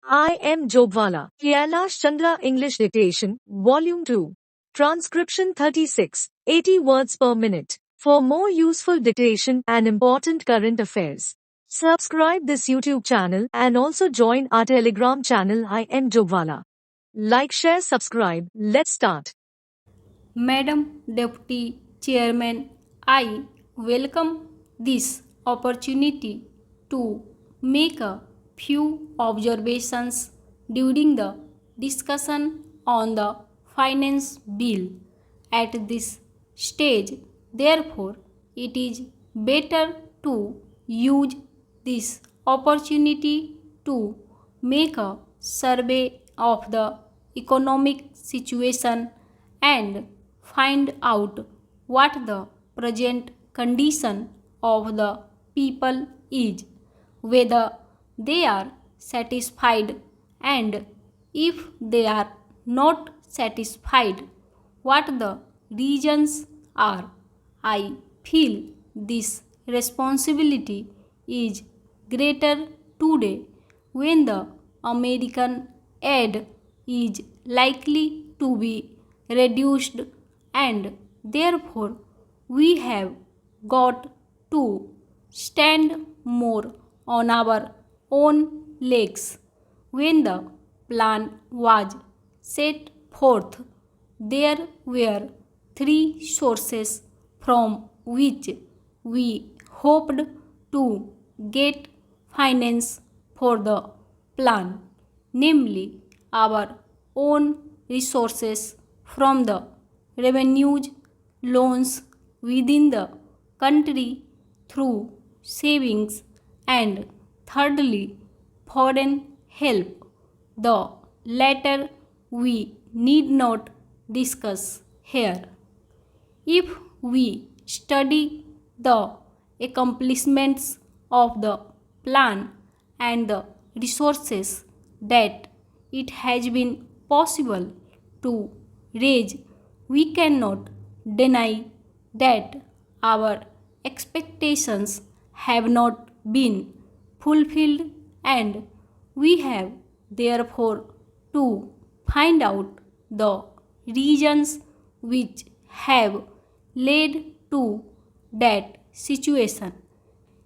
I am Jobwala. Kailash Chandra English Dictation, Volume 2. Transcription 36, 80 words per minute. For more useful dictation and important current affairs, subscribe this YouTube channel and also join our Telegram channel I am Jobwala. Like, share, subscribe. Let's start. Madam Deputy Chairman, I welcome this opportunity to make a few observations during the discussion on the finance bill. At this stage, therefore, it is better to use this opportunity to make a survey of the economic situation and find out what the present condition of the people is, whether they are satisfied, and if they are not satisfied, what the reasons are. I feel this responsibility is greater today when the American aid is likely to be reduced, and therefore we have got to stand more on our own legs. When the plan was set forth, there were three sources from which we hoped to get finance for the plan, namely our own resources from the revenues, loans within the country through savings, and thirdly, foreign help. The latter we need not discuss here. If we study the accomplishments of the plan and the resources that it has been possible to raise, we cannot deny that our expectations have not been fulfilled, and we have therefore to find out the reasons which have led to that situation.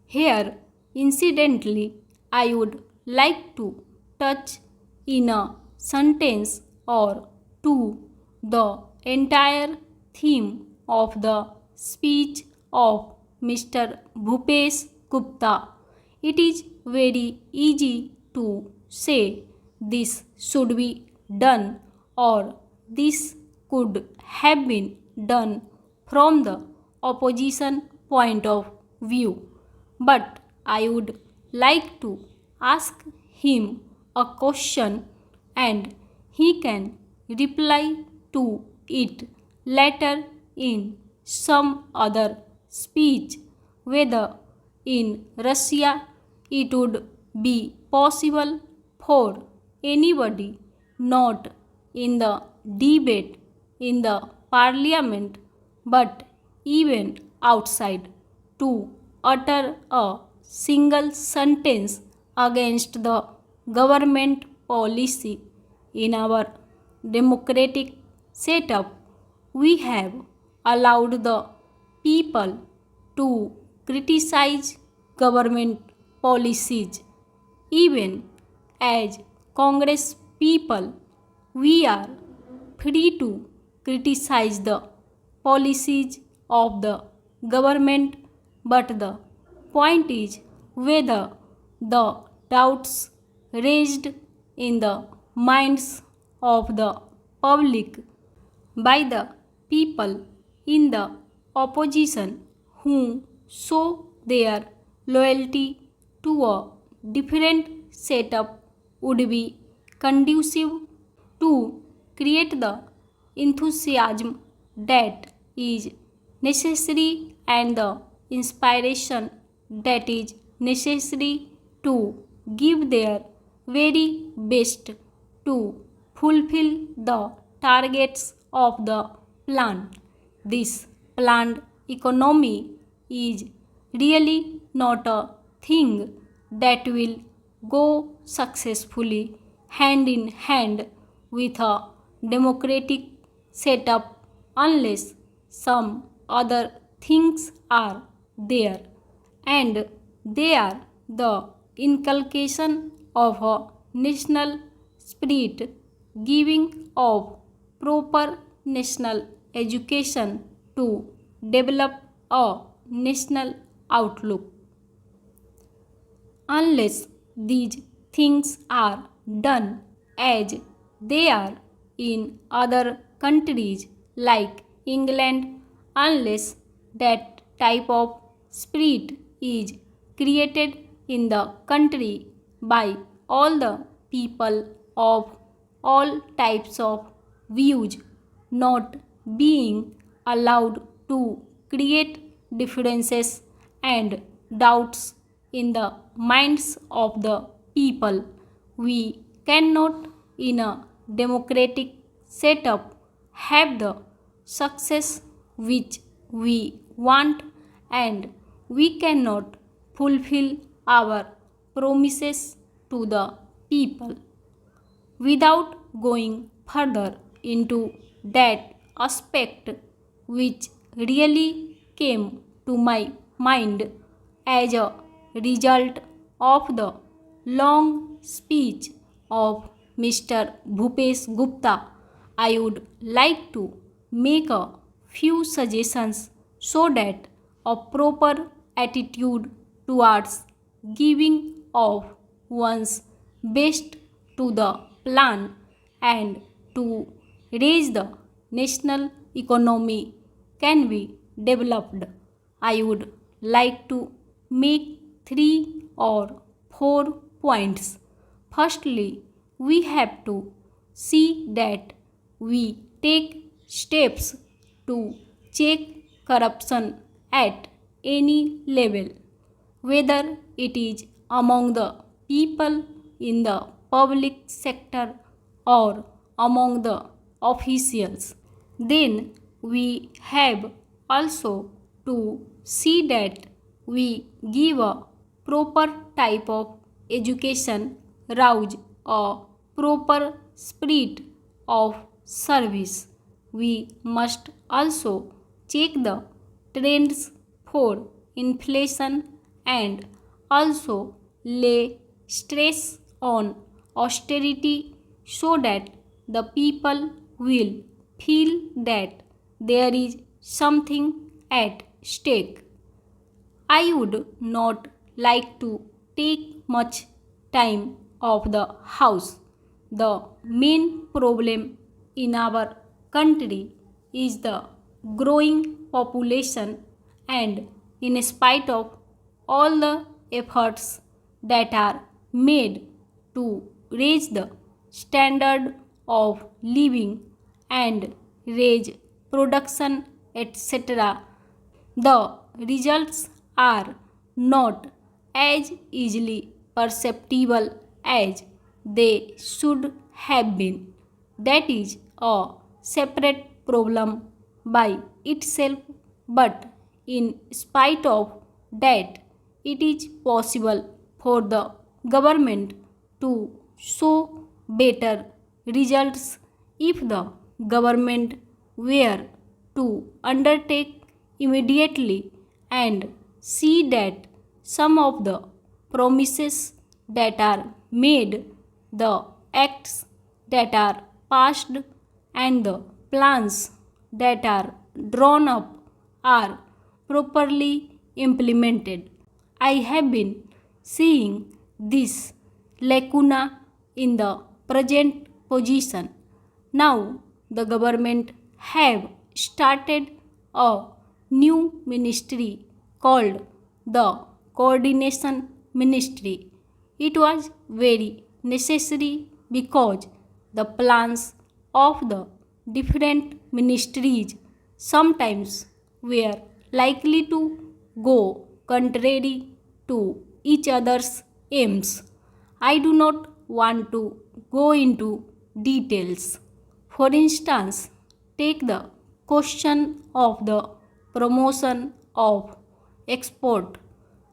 Here, incidentally, I would like to touch in a sentence or two the entire theme of the speech of Mr. Bhupesh Gupta. It is very easy to say this should be done or this could have been done from the opposition point of view. But I would like to ask him a question and he can reply to it later in some other speech, whether in Russia it would be possible for anybody not in the debate in the parliament but even outside to utter a single sentence against the government policy. In our democratic setup, we have allowed the people to criticize government policies. Even as Congress people, we are free to criticize the policies of the government, but the point is whether the doubts raised in the minds of the public by the people in the opposition who show their loyalty to a different setup would be conducive to create the enthusiasm that is necessary and the inspiration that is necessary to give their very best to fulfill the targets of the plan. This planned economy is really not a thing that will go successfully hand in hand with a democratic setup unless some other things are there, and they are the inculcation of a national spirit, giving of proper national education to develop a national outlook. Unless these things are done as they are in other countries like England, unless that type of spirit is created in the country by all the people of all types of views, not being allowed to create differences and doubts in the minds of the people, we cannot, in a democratic setup, have the success which we want, and we cannot fulfill our promises to the people. Without going further into that aspect, which really came to my mind as a result of the long speech of Mr. Bhupesh Gupta, I would like to make a few suggestions so that a proper attitude towards giving of one's best to the plan and to raise the national economy can be developed. I would like to make 3 or 4 points. Firstly, we have to see that we take steps to check corruption at any level, whether it is among the people in the public sector or among the officials. Then we have also to see that we give a proper type of education, rouse a proper spirit of service. We must also check the trends for inflation and also lay stress on austerity so that the people will feel that there is something at stake. I would not like to take much time of the house. The main problem in our country is the growing population, and in spite of all the efforts that are made to raise the standard of living and raise production, etc., the results are not as easily perceptible as they should have been. That is a separate problem by itself, but in spite of that, it is possible for the government to show better results if the government were to undertake immediately and see that some of the promises that are made, the acts that are passed, and the plans that are drawn up are properly implemented. I have been seeing this lacuna in the present position. Now the government have started a new ministry called the Coordination Ministry. It was very necessary because the plans of the different ministries sometimes were likely to go contrary to each other's aims. I do not want to go into details. For instance, take the question of the promotion of export.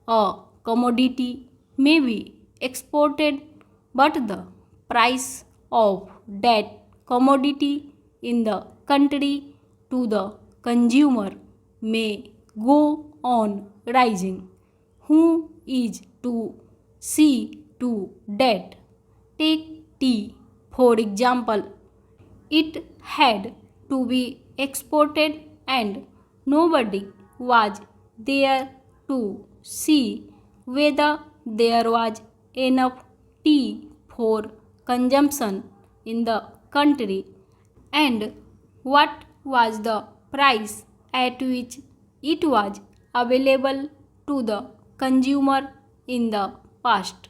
A commodity may be exported, but the price of that commodity in the country to the consumer may go on rising. Who is to see to that? Take tea, for example. It had to be exported and nobody was there to see whether there was enough tea for consumption in the country and what was the price at which it was available to the consumer in the past.